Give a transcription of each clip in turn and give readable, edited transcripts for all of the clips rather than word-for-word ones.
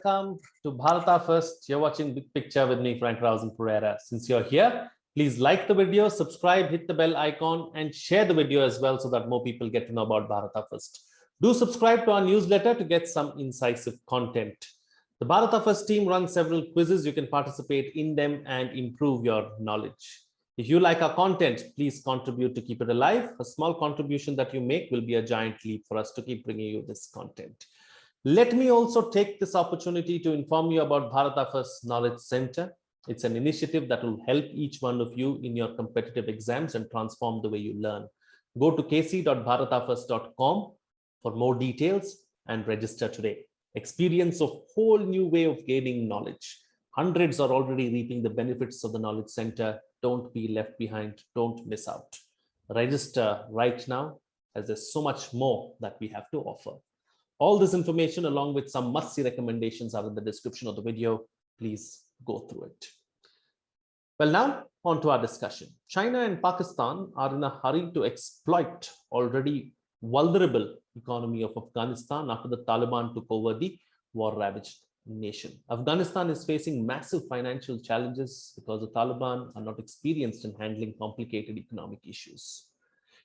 welcome to Bharata First. You're watching Big Picture with me, Frank Pereira. Since you're here, please like the video, subscribe, hit the bell icon, and share the video as well so that more people get to know about Bharata First. Do subscribe to our newsletter to get some incisive content. The Bharata First team runs several quizzes. You can participate in them and improve your knowledge. If you like our content, please contribute to keep it alive. A small contribution that you make will be a giant leap for us to keep bringing you this content. Let me also take this opportunity to inform you about Bharata First Knowledge Center. It's an initiative that will help each one of you in your competitive exams and transform the way you learn. Go to kc.bharatafirst.com for more details and register today. Experience a whole new way of gaining knowledge. Hundreds are already reaping the benefits of the Knowledge Center. Don't be left behind. Don't miss out. Register right now, as there's so much more that we have to offer. All this information along with some must-see recommendations are in the description of the video. Please go through it. Well, now on to our discussion. China and Pakistan are in a hurry to exploit already vulnerable economy of Afghanistan after the Taliban took over the war-ravaged nation. Afghanistan is facing massive financial challenges because the Taliban are not experienced in handling complicated economic issues.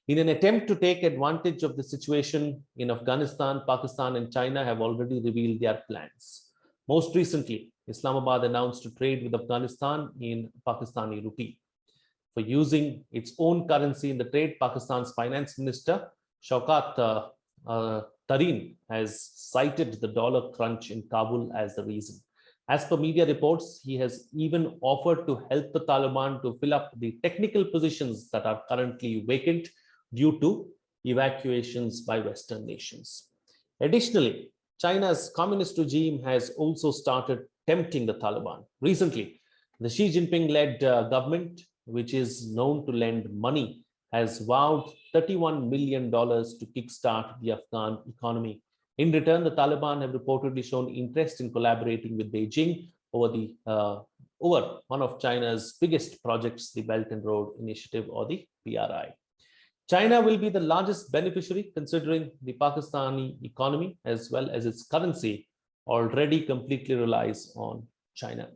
In an attempt to take advantage of the situation in Afghanistan, Pakistan and China have already revealed their plans. Most recently, Islamabad announced to trade with Afghanistan in Pakistani rupee. For using its own currency in the trade, Pakistan's Finance Minister Shaukat Tarin has cited the dollar crunch in Kabul as the reason. As per media reports, he has even offered to help the Taliban to fill up the technical positions that are currently vacant due to evacuations by Western nations. Additionally, China's communist regime has also started tempting the Taliban. Recently, the Xi Jinping-led government, which is known to lend money, has vowed $31 million to kickstart the Afghan economy. In return, the Taliban have reportedly shown interest in collaborating with Beijing over one of China's biggest projects, the Belt and Road Initiative, or the BRI. China will be the largest beneficiary considering the Pakistani economy as well as its currency already completely relies on China.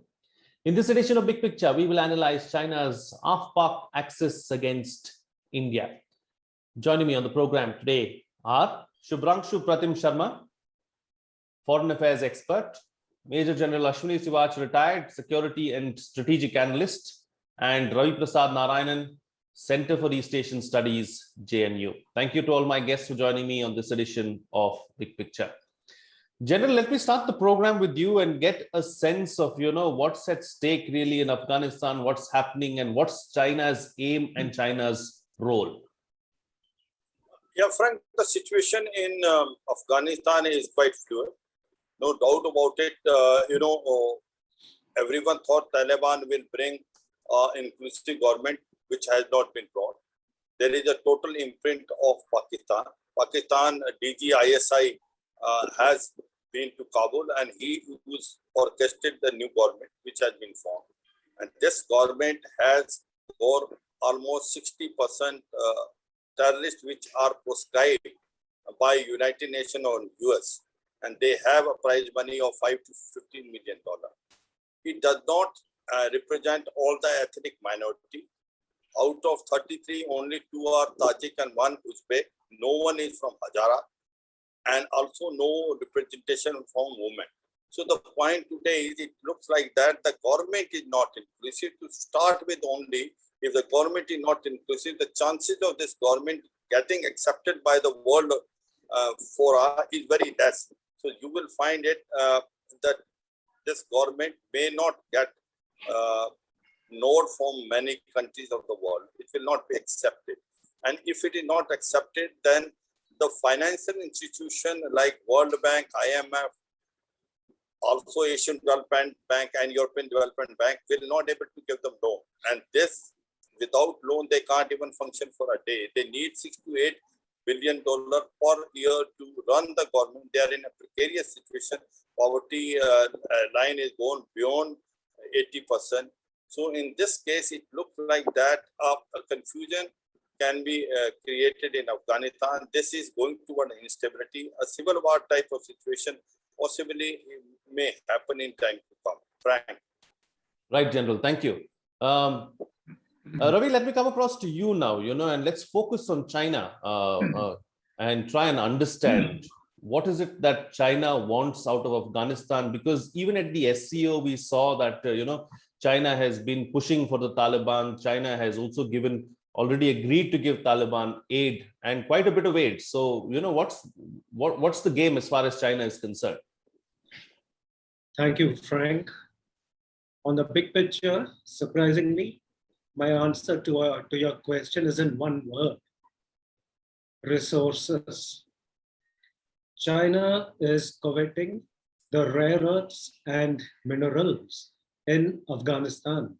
In this edition of Big Picture, we will analyze China's Af-Pak axis against India. Joining me on the program today are Shubhranshu Pratim Sharma, Foreign Affairs expert, Major General Ashwini Sivach, retired security and strategic analyst, and Ravi Prasad Narayanan, Center for East Asian Studies, JNU. Thank you to all my guests for joining me on this edition of Big Picture. General, let me start the program with you and get a sense of, what's at stake really in Afghanistan, what's happening, and what's China's aim and China's role. Yeah, Frank, the situation in Afghanistan is quite fluid. No doubt about it. Everyone thought Taliban will bring inclusive government, which has not been brought. There is a total imprint of Pakistan. Pakistan DG ISI has been to Kabul, and he who's orchestrated the new government which has been formed. And this government has for almost 60% terrorists which are proscribed by United Nations or US, and they have a prize money of $5 to $15 million. It does not represent all the ethnic minority. Out of 33, only 2 are Tajik and 1 Uzbek. No one is from Hazara, and also no representation from women. So the point today is it looks like that the government is not inclusive. To start with, only if the government is not inclusive, the chances of this government getting accepted by the world fora is very less. So you will find it that this government may not get nod from many countries of the world. It will not be accepted. And if it is not accepted, then the financial institution like World Bank, IMF, also Asian Development Bank and European Development Bank will not able to give them loan. And this, without loan, they can't even function for a day. They need $6 to $8 billion per year to run the government. They are in a precarious situation. Poverty line is gone beyond 80%. So in this case, it looks like that a confusion can be created in Afghanistan. This is going toward instability, a civil war type of situation possibly may happen in time to come. Frank. Right, General. Thank you. Ravi, let me come across to you now, and let's focus on China and try and understand what is it that China wants out of Afghanistan, because even at the SCO, we saw that, China has been pushing for the Taliban. China has also already agreed to give Taliban aid and quite a bit of aid. So, what's the game as far as China is concerned? Thank you, Frank. On the big picture, surprisingly, my answer to your question is in one word: resources. China is coveting the rare earths and minerals in Afghanistan.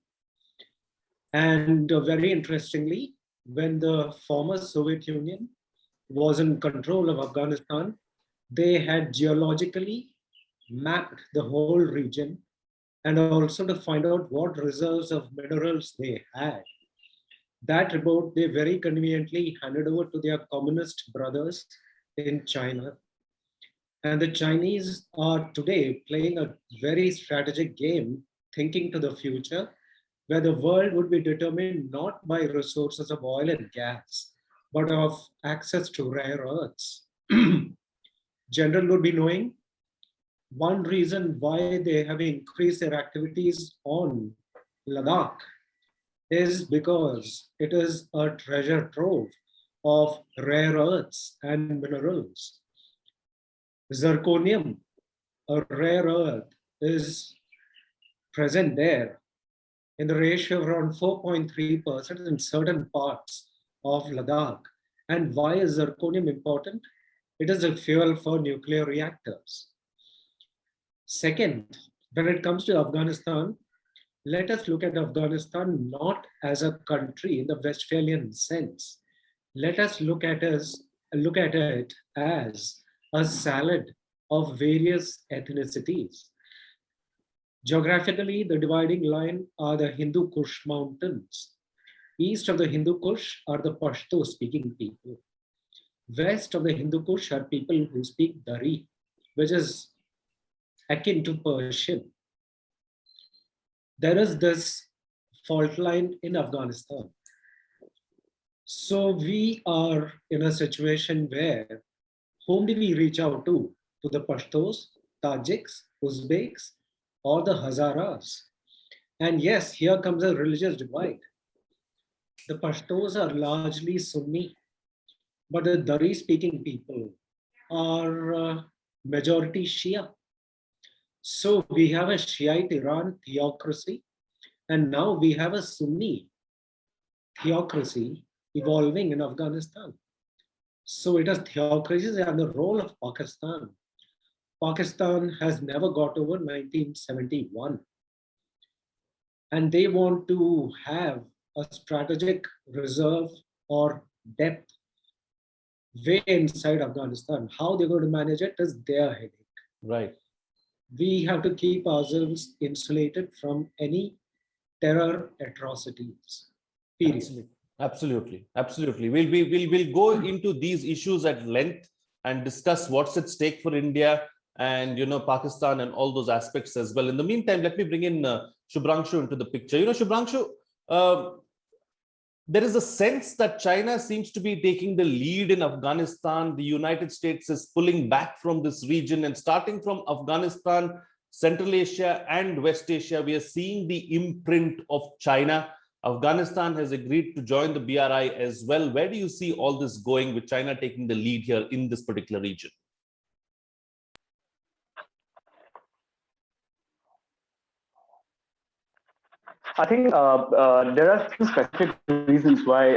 And very interestingly, when the former Soviet Union was in control of Afghanistan, they had geologically mapped the whole region and also to find out what reserves of minerals they had. That report they very conveniently handed over to their communist brothers in China. And the Chinese are today playing a very strategic game, thinking to the future, where the world would be determined not by resources of oil and gas, but of access to rare earths. General would be knowing one reason why they have increased their activities on Ladakh is because it is a treasure trove of rare earths and minerals. Zirconium, a rare earth, is present there in the ratio of around 4.3% in certain parts of Ladakh. And why is zirconium important? It is a fuel for nuclear reactors. Second, when it comes to Afghanistan, let us look at Afghanistan not as a country in the Westphalian sense. Let us look at it as a salad of various ethnicities. Geographically, the dividing line are the Hindu Kush mountains. East of the Hindu Kush are the Pashto-speaking people. West of the Hindu Kush are people who speak Dari, which is akin to Persian. There is this fault line in Afghanistan. So we are in a situation where whom do we reach out to? To the Pashtos, Tajiks, Uzbeks, or the Hazaras? And yes, here comes a religious divide. The Pashtos are largely Sunni, but the Dari-speaking people are majority Shia. So we have a Shiite Iran theocracy, and now we have a Sunni theocracy evolving in Afghanistan. So it is theocracies and the role of Pakistan. Pakistan has never got over 1971. And they want to have a strategic reserve or depth way inside Afghanistan. How they're going to manage it is their headache. Right. We have to keep ourselves insulated from any terror atrocities. Period. Absolutely. We'll go into these issues at length and discuss what's at stake for India and Pakistan and all those aspects as well. In the meantime, let me bring in Shubhranshu into the picture. Shubhranshu, there is a sense that China seems to be taking the lead in Afghanistan. The United States is pulling back from this region, and starting from Afghanistan, Central Asia and West Asia, we are seeing the imprint of China. Afghanistan has agreed to join the BRI as well. Where do you see all this going, with China taking the lead here in this particular region? I think there are few specific reasons why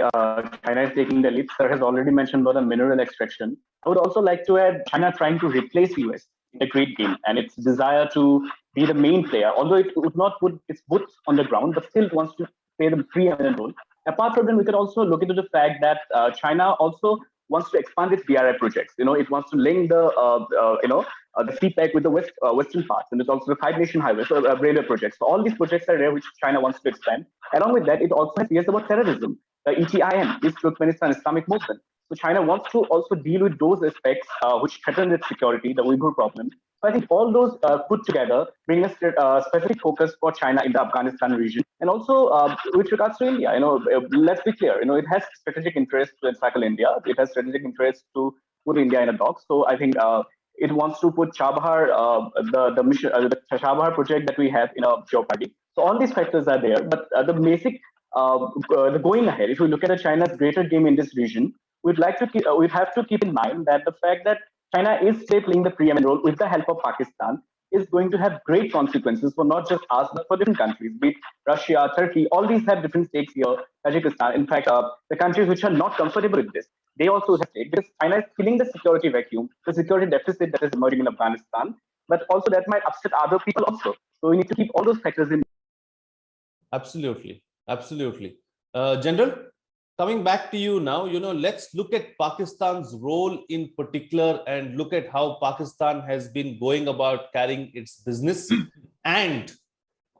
China is taking the lead. Sir has already mentioned about the mineral extraction. I would also like to add China trying to replace US in the trade game and its desire to be the main player, although it would not put its boots on the ground, but still wants to play the preeminent role. Apart from that, we could also look into the fact that China also wants to expand its BRI projects. It wants to link the CPEC with the western parts, and there's also the Five Nation Highway, so railway projects. So all these projects are there, which China wants to expand. Along with that, it also has fears about terrorism. The ETIM, East Turkmenistan Islamic Movement. So China wants to also deal with those aspects which threaten its security, the Uyghur problem. So I think all those put together bring a specific focus for China in the Afghanistan region. And also with regards to India, let's be clear, it has strategic interest to encircle India. It has strategic interest to put India in a dock. So I think it wants to put Chabahar, the mission, the Chabahar project that we have in a jeopardy. So all these factors are there, but the basic, the going ahead, if we look at China's greater game in this region, we'd have to keep in mind that the fact that China is still playing the preeminent role with the help of Pakistan is going to have great consequences for not just us, but for different countries, be it Russia, Turkey, all these have different stakes here, Tajikistan. In fact, the countries which are not comfortable with this, they also have stake because China is filling the security vacuum, the security deficit that is emerging in Afghanistan, but also that might upset other people also. So we need to keep all those factors in. Absolutely. Absolutely. General, coming back to you now, let's look at Pakistan's role in particular and look at how Pakistan has been going about carrying its business and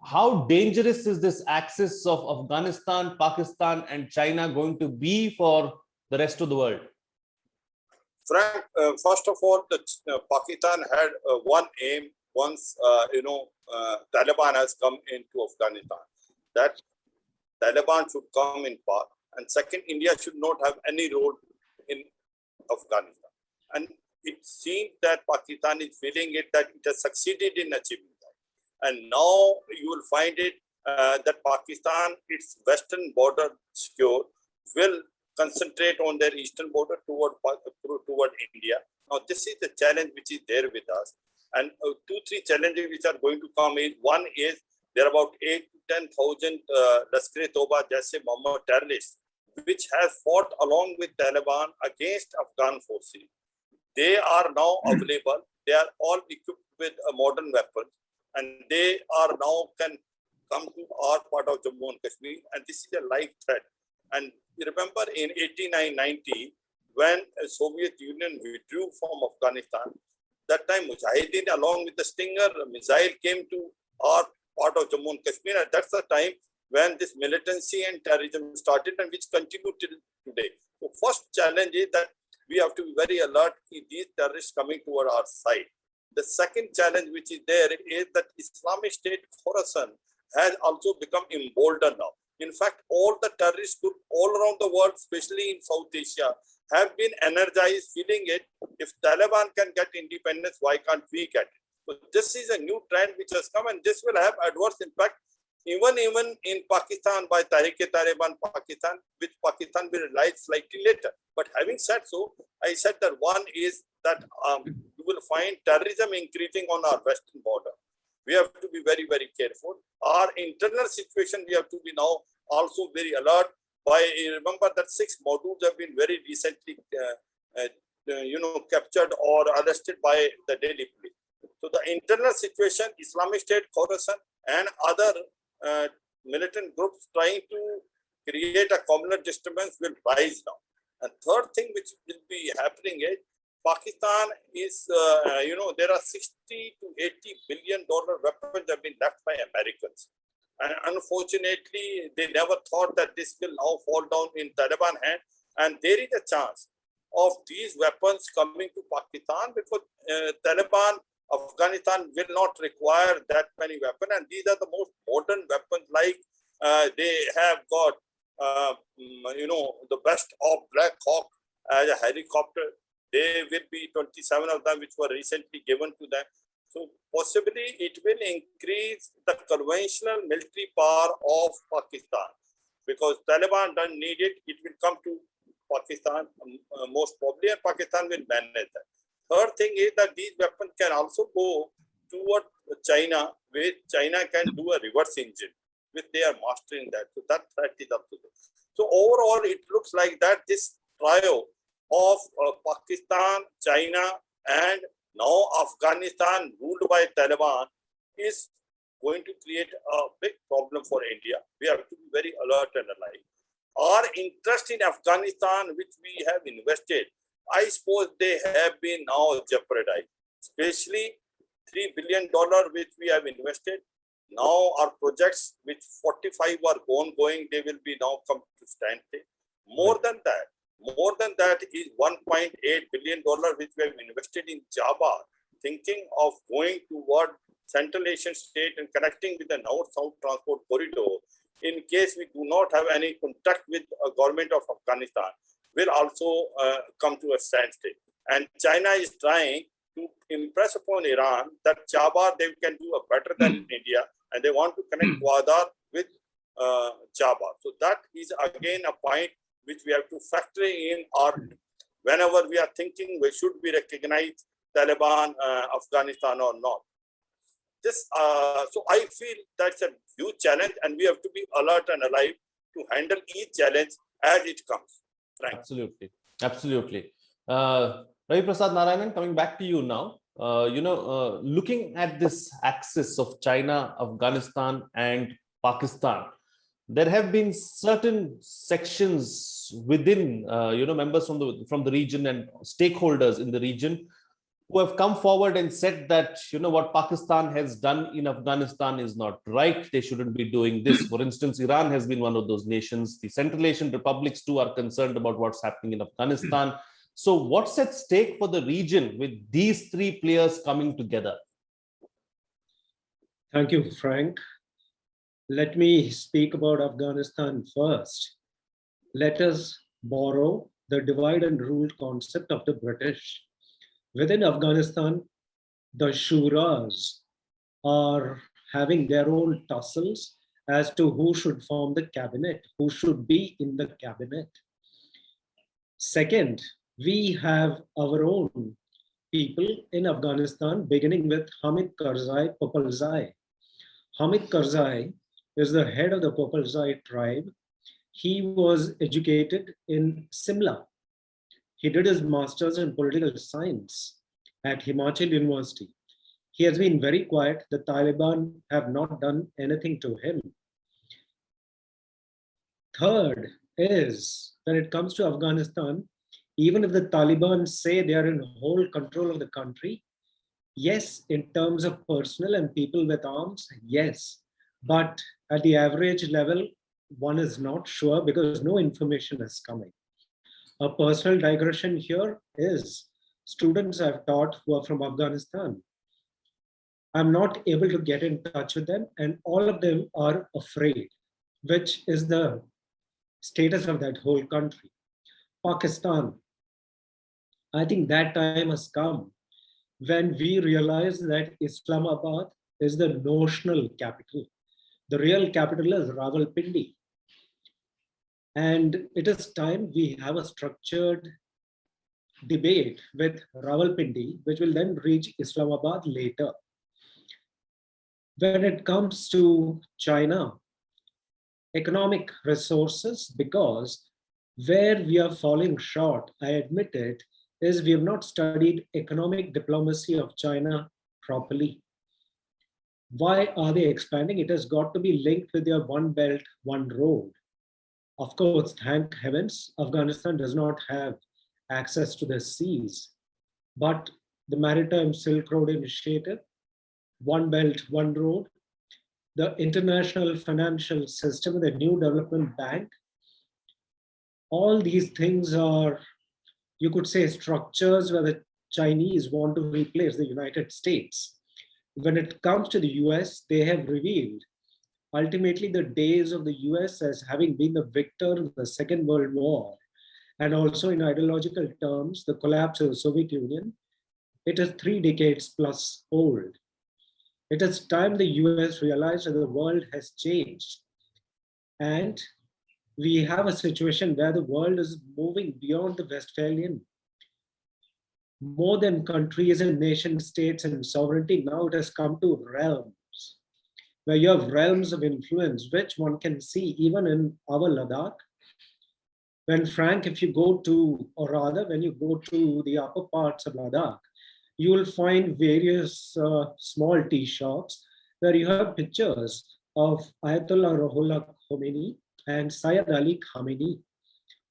how dangerous is this axis of Afghanistan, Pakistan, and China going to be for the rest of the world? Frank, first of all, Pakistan had one aim once, Taliban has come into Afghanistan, that Taliban should come in power. And second, India should not have any role in Afghanistan. And it seems that Pakistan is feeling it, that it has succeeded in achieving that. And now you will find it that Pakistan, its western border secure, will concentrate on their eastern border toward India. Now, this is the challenge which is there with us. And 2-3 challenges which are going to come in. One is there are about 8,000 to 10,000 Lashkar-e-Toba, Jaish-e-Mohammed terrorists, which have fought along with Taliban against Afghan forces. They are now available. They are all equipped with modern weapons, and they are now can come to our part of Jammu and Kashmir, and this is a live threat. And you remember in 89-90, when the Soviet Union withdrew from Afghanistan, that time Mujahideen along with the Stinger missile came to our part of Jammu and Kashmir, and that's the time when this militancy and terrorism started and which continue till today. So first challenge is that we have to be very alert to these terrorists coming toward our side. The second challenge which is there is that Islamic State Khorasan has also become emboldened now. In fact, all the terrorist groups all around the world, especially in South Asia, have been energized, feeling it. If Taliban can get independence, why can't we get it? So this is a new trend which has come, and this will have adverse impact even in Pakistan by Tehreek-e-Taliban Pakistan, which Pakistan will realize slightly later. But having said so, I said that one is that you will find terrorism increasing on our western border. We have to be very, very careful. Our internal situation, we have to be now also very alert. Remember that 6 modules have been very recently, captured or arrested by the Delhi police. So the internal situation, Islamic State Khorasan and other militant groups trying to create a communal disturbance will rise now. And third thing which will be happening is Pakistan is, there are 60 to 80 billion dollar weapons have been left by Americans. And unfortunately, they never thought that this will now fall down in Taliban hand. And there is a chance of these weapons coming to Pakistan because Taliban, Afghanistan will not require that many weapons. And these are the most modern weapons, like they have got, the best of Black Hawk as a helicopter. There will be 27 of them which were recently given to them. So possibly it will increase the conventional military power of Pakistan because Taliban doesn't need it. It will come to Pakistan most probably, and Pakistan will manage that. Third thing is that these weapons can also go toward China, where China can do a reverse engine, which they are mastering that. So that threat is up to them. So overall, it looks like that this trio of Pakistan, China, and now Afghanistan ruled by Taliban is going to create a big problem for India. We have to be very alert and alive. Our interest in Afghanistan, which we have invested, I suppose they have been now jeopardized, especially $3 billion which we have invested. Now our projects, which 45 were ongoing, they will be now come to standstill. More than that is $1.8 billion which we have invested in Java. thinking of going toward Central Asian state and connecting with the North-South transport corridor, in case we do not have any contact with a government of Afghanistan, will also come to a standstill. And China is trying to impress upon Iran that Chabar they can do a better than India, and they want to connect Gwadar with Chabar. So that is again a point which we have to factor in, or whenever we are thinking we should be recognize Taliban, Afghanistan or not. This, so I feel that's a huge challenge, and we have to be alert and alive to handle each challenge as it comes. Frank. Absolutely, absolutely. Ravi Prasad Narayanan, coming back to you now. Looking at this axis of China, Afghanistan, and Pakistan, there have been certain sections within, members from the region and stakeholders in the region who have come forward and said that, what Pakistan has done in Afghanistan is not right. They shouldn't be doing this. For instance, Iran has been one of those nations. The Central Asian republics too are concerned about what's happening in Afghanistan. So what's at stake for the region with these three players coming together? Thank you, Frank. Let me speak about Afghanistan first. Let us borrow the divide and rule concept of the British. Within Afghanistan, the Shuras are having their own tussles as to who should form the cabinet, who should be in the cabinet. Second, we have our own people in Afghanistan, beginning with Hamid Karzai Popalzai. Hamid Karzai is the head of the Popalzai tribe. He was educated in Simla. He did his master's in political science at Himachal University. He has been very quiet. The Taliban have not done anything to him. Third is, when it comes to Afghanistan, even if the Taliban say they are in whole control of the country, yes, in terms of personnel and people with arms, yes. But at the average level, one is not sure because no information is coming. A personal digression here is students I've taught who are from Afghanistan. I'm not able to get in touch with them, and all of them are afraid, which is the status of that whole country. Pakistan, I think that time has come when we realize that Islamabad is the notional capital. The real capital is Rawalpindi. And it is time we have a structured debate with Rawalpindi, which will then reach Islamabad later. When it comes to China, economic resources, because where we are falling short, I admit it, is we have not studied economic diplomacy of China properly. Why are they expanding? It has got to be linked with their one belt, one road. Of course, thank heavens, Afghanistan does not have access to the seas, but the Maritime Silk Road Initiative, One Belt, One Road, the international financial system, the New Development Bank, all these things are, you could say, structures where the Chinese want to replace the United States. When it comes to the US, they have revealed ultimately the days of the US as having been the victor of the Second World War, and also in ideological terms, the collapse of the Soviet Union, it is 3 decades plus old. It is time the US realized that the world has changed. And we have a situation where the world is moving beyond the Westphalian. More than countries and nation states and sovereignty, now it has come to realms, where you have realms of influence, which one can see even in our Ladakh. When Frank, if you go to, or rather when you go to the upper parts of Ladakh, you will find various small tea shops where you have pictures of Ayatollah Ruhollah Khomeini and Syed Ali Khamenei.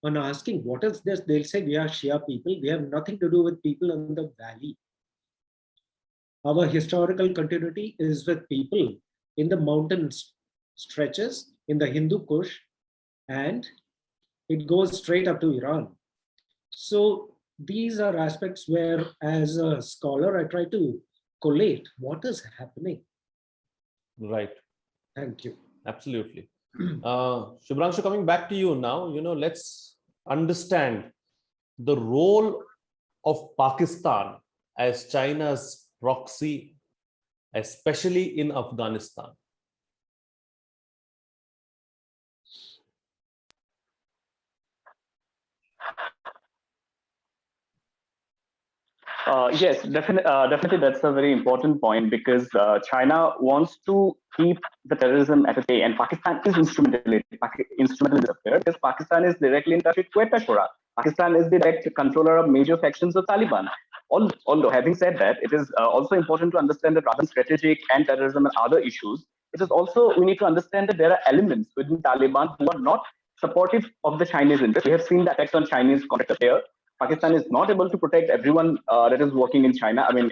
On asking, what is this? They'll say, we are Shia people. We have nothing to do with people in the valley. Our historical continuity is with people in the mountain stretches, in the Hindu Kush, and it goes straight up to Iran. So these are aspects where, as a scholar, I try to collate what is happening. Right. Thank you. Absolutely. Shubhranshu, coming back to you now, let's understand the role of Pakistan as China's proxy, especially in Afghanistan. Yes, definitely that's a very important point, because China wants to keep the terrorism at bay, and Pakistan is instrumental in this affair, because Pakistan is directly in touch with Quetta. Pakistan is the direct controller of major factions of Taliban. Although, having said that, it is also important to understand that rather than strategic and terrorism and other issues, it is also, we need to understand that there are elements within Taliban who are not supportive of the Chinese interest. We have seen the attacks on Chinese contractors there. Pakistan is not able to protect everyone that is working in China. I mean,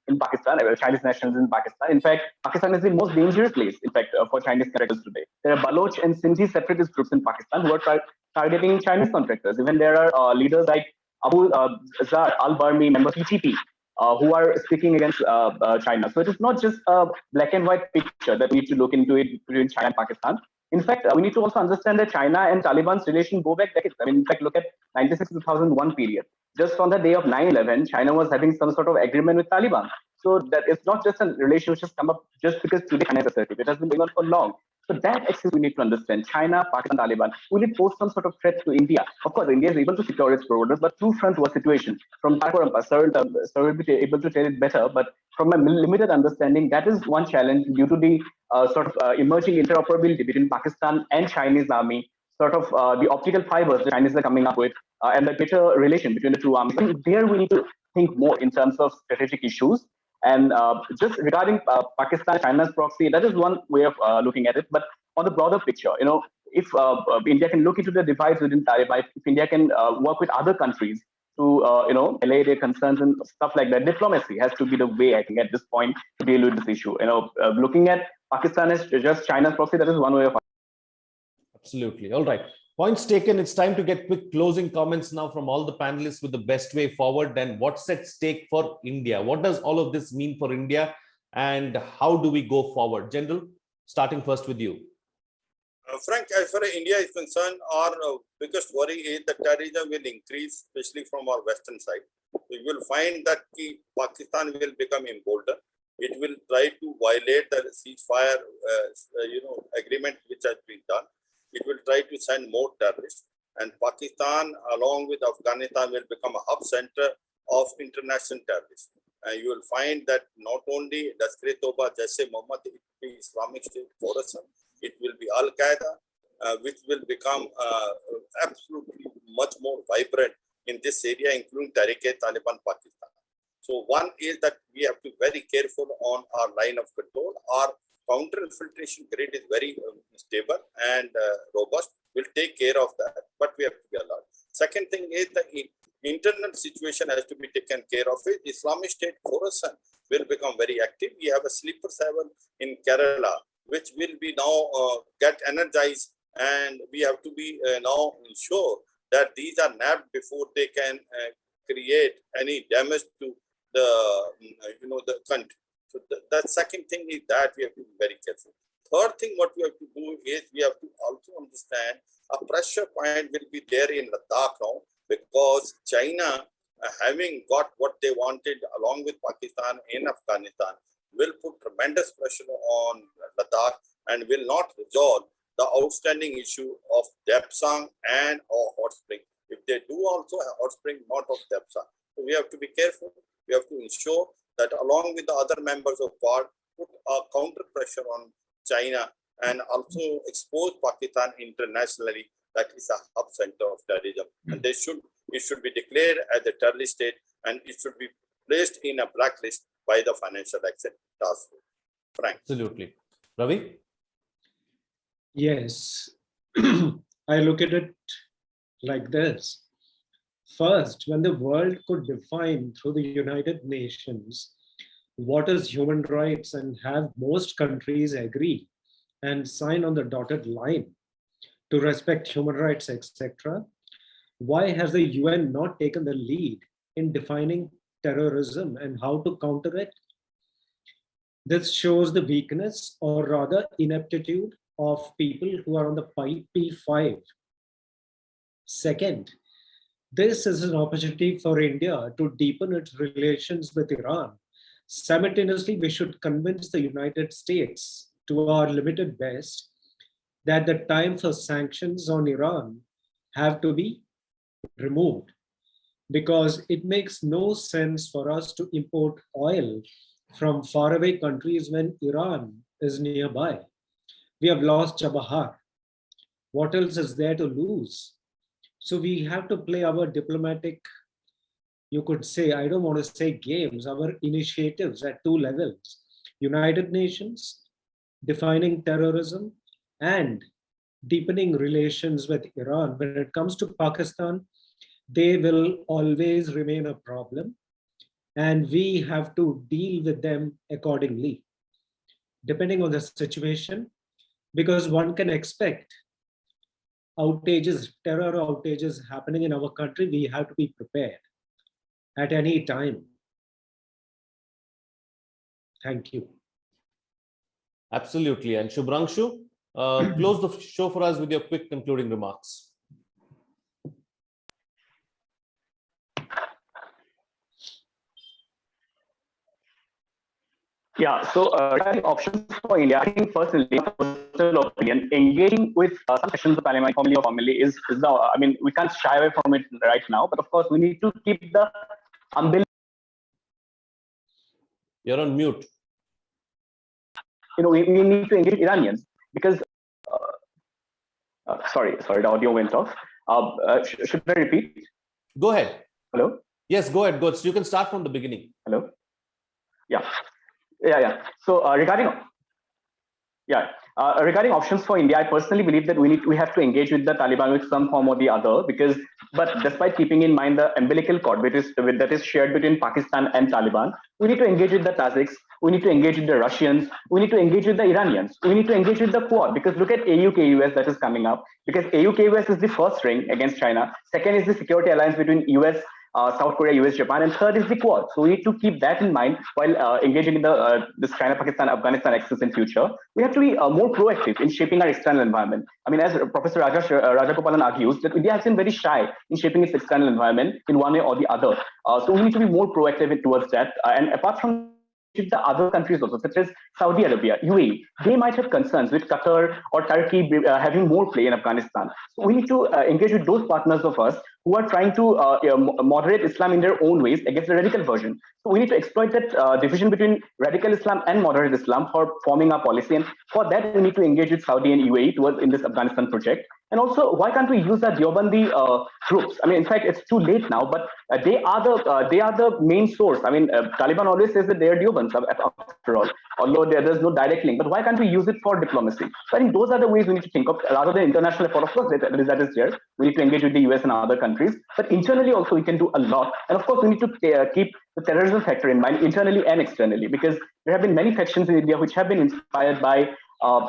in Pakistan, Chinese nationals in Pakistan. In fact, Pakistan is the most dangerous place, in fact, for Chinese contractors today. There are Baloch and Sindhi separatist groups in Pakistan who are targeting Chinese contractors. Even there are leaders like Abu Zar al-Barmi, member of PTP, who are speaking against China. So it is not just a black and white picture that we need to look into it between China and Pakistan. In fact, we need to also understand that China and Taliban's relation go back decades. I mean, in fact, look at 96 to 2001 period. Just on the day of 9/11, China was having some sort of agreement with Taliban. So that it's not just a relation which has come up just because today China is assertive. It has been going on for long. So that axis we need to understand. China, Pakistan, Taliban. Will it pose some sort of threat to India? Of course, India is able to secure its borders, but two front war situation. From Karakoram, Sir will be able to tell it better, but from a limited understanding, that is one challenge due to the emerging interoperability between Pakistan and Chinese army, the optical fibers the Chinese are coming up with, and the better relation between the two armies. I think there we need to think more in terms of strategic issues. And just regarding Pakistan, China's proxy, that is one way of looking at it. But on the broader picture, if India can look into the divides within Taliban, if India can work with other countries to allay their concerns and stuff like that, diplomacy has to be the way, I think, at this point to deal with this issue. Looking at Pakistan as just China's proxy, that is one way of. Absolutely. All right. Points taken. It's time to get quick closing comments now from all the panelists with the best way forward and what's at stake for India. What does all of this mean for India and how do we go forward? General, starting first with you. Frank, as far as India is concerned, our biggest worry is that terrorism will increase, especially from our western side. We will find that Pakistan will become emboldened. It will try to violate the ceasefire, agreement which has been done. It will try to send more terrorists, and Pakistan, along with Afghanistan, will become a hub center of international terrorists. And you will find that not only Lashkar-e-Toba, Jaish-e-Mohammed, it will be Islamic State Khorasan, it will be Al-Qaeda, which will become absolutely much more vibrant in this area, including Taliban Pakistan. So one is that we have to be very careful on our line of control. Our counter-infiltration grid is very stable and robust. We'll take care of that, but we have to be alert. Second thing is the internal situation has to be taken care of. Islamic State Khorasan will become very active. We have a sleeper cell in Kerala, which will be now get energized, and we have to be now ensure that these are nabbed before they can create any damage to the country. So the second thing is that we have to be very careful. Third thing, what we have to do is we have to also understand a pressure point will be there in Ladakh now, because China, having got what they wanted along with Pakistan in Afghanistan, will put tremendous pressure on Ladakh and will not resolve the outstanding issue of Depsang and or hot spring. If they do also a hot spring, not of Depsang. So we have to be careful. We have to ensure that along with the other members of Quad, put a counter pressure on China and also expose Pakistan internationally that is a hub center of terrorism. And it should be declared as a terrorist state, and it should be placed in a blacklist by the Financial Action Task Force. Frank. Absolutely. Ravi? Yes, I look at it like this. First, when the world could define through the United Nations what is human rights and have most countries agree and sign on the dotted line to respect human rights, etc., Why has the UN not taken the lead in defining terrorism and how to counter it? This shows the weakness, or rather ineptitude, of people who are on the P5. Second, this is an opportunity for India to deepen its relations with Iran. Simultaneously, we should convince the United States, to our limited best, that the time for sanctions on Iran have to be removed, because it makes no sense for us to import oil from faraway countries when Iran is nearby. We have lost Chabahar. What else is there to lose? So we have to play our diplomatic, you could say, I don't want to say games, our initiatives at two levels: United Nations, defining terrorism, and deepening relations with Iran. When it comes to Pakistan, they will always remain a problem, and we have to deal with them accordingly, depending on the situation, because one can expect outages, terror outages happening in our country. We have to be prepared at any time. Thank you. Absolutely. And Shubhranshu, close the show for us with your quick concluding remarks. Yeah, so options for India, I think personally, personal opinion, engaging with some sections of Parliament, family is the, I mean, we can't shy away from it right now, but of course we need to keep the umbilical. You're on mute. You know, we need to engage Iranians because, sorry, the audio went off. Should I repeat? Go ahead. Hello? Yes, go ahead. So you can start from the beginning. Hello? Yeah. So regarding options for India, I personally believe that we have to engage with the Taliban with some form or the other, but despite keeping in mind the umbilical cord that is shared between Pakistan and Taliban, we need to engage with the Tajiks, we need to engage with the Russians, we need to engage with the Iranians, we need to engage with the Quad, because look at AU-KUS that is coming up, because AU-KUS is the first ring against China, second is the security alliance between US, South Korea, US, Japan, and third is the Quad. So we need to keep that in mind while engaging in this China, Pakistan, Afghanistan axis in future. We have to be more proactive in shaping our external environment. I mean, as Professor Rajagopalan argues, that India has been very shy in shaping its external environment in one way or the other. So we need to be more proactive towards that. And apart from the other countries also, such as Saudi Arabia, UAE, they might have concerns with Qatar or Turkey having more play in Afghanistan. So we need to engage with those partners of us who are trying to moderate Islam in their own ways against the radical version. So we need to exploit that division between radical Islam and moderate Islam for forming our policy. And for that, we need to engage with Saudi and UAE in this Afghanistan project. And also, why can't we use the Deobandi groups? I mean, in fact, it's too late now, but they are the main source. I mean, Taliban always says that they are Deobans after all, although there's no direct link. But why can't we use it for diplomacy? So I think those are the ways we need to think of, rather than international effort. Of course, that is there. We need to engage with the US and other countries, but internally also we can do a lot. And of course, we need to keep the terrorism factor in mind, internally and externally, because there have been many factions in India which have been inspired by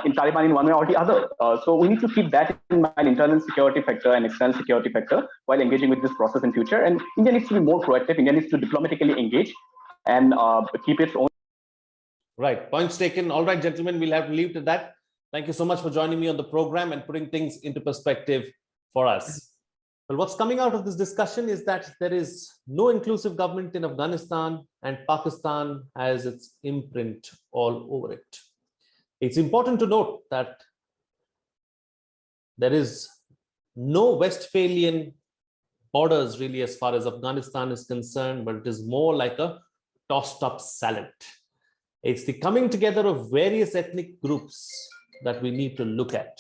in Taliban in one way or the other. So we need to keep that in mind, internal security factor and external security factor, while engaging with this process in future. And India needs to be more proactive. India needs to diplomatically engage and keep its own. Right. Points taken. All right, gentlemen, we'll have to leave to that. Thank you so much for joining me on the program and putting things into perspective for us. Well, what's coming out of this discussion is that there is no inclusive government in Afghanistan, and Pakistan has its imprint all over it. It's important to note that there is no Westphalian borders really as far as Afghanistan is concerned, but it is more like a tossed up salad. It's the coming together of various ethnic groups that we need to look at.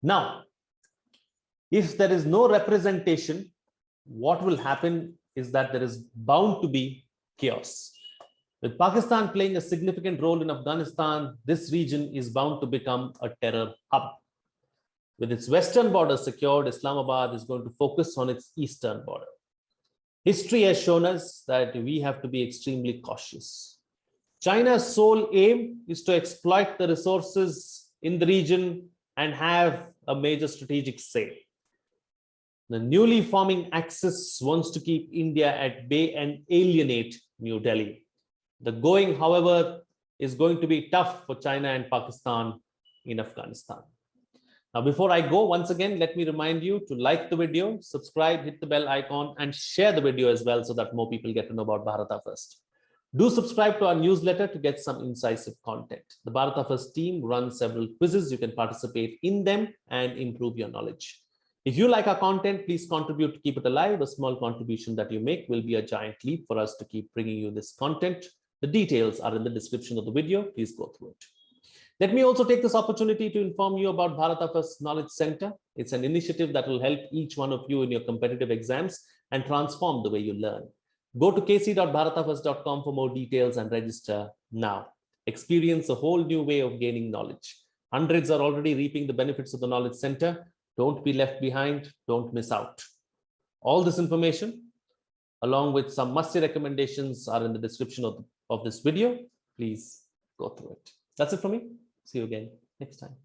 Now, if there is no representation, what will happen is that there is bound to be chaos. With Pakistan playing a significant role in Afghanistan, this region is bound to become a terror hub. With its western border secured, Islamabad is going to focus on its eastern border. History has shown us that we have to be extremely cautious. China's sole aim is to exploit the resources in the region and have a major strategic say. The newly forming Axis wants to keep India at bay and alienate New Delhi. The going, however, is going to be tough for China and Pakistan in Afghanistan. Now, before I go, once again, let me remind you to like the video, subscribe, hit the bell icon, and share the video as well so that more people get to know about Bharata First. Do subscribe to our newsletter to get some incisive content. The Bharata First team runs several quizzes. You can participate in them and improve your knowledge. If you like our content, please contribute to keep it alive. A small contribution that you make will be a giant leap for us to keep bringing you this content. The details are in the description of the video. Please go through it. Let me also take this opportunity to inform you about Bharata First Knowledge Center. It's an initiative that will help each one of you in your competitive exams and transform the way you learn. Go to kc.bharatafirst.com for more details and register now. Experience a whole new way of gaining knowledge. Hundreds are already reaping the benefits of the Knowledge Center. Don't be left behind. Don't miss out. All this information, along with some must-see recommendations, are in the description of this video. Please go through it. That's it from me. See you again next time.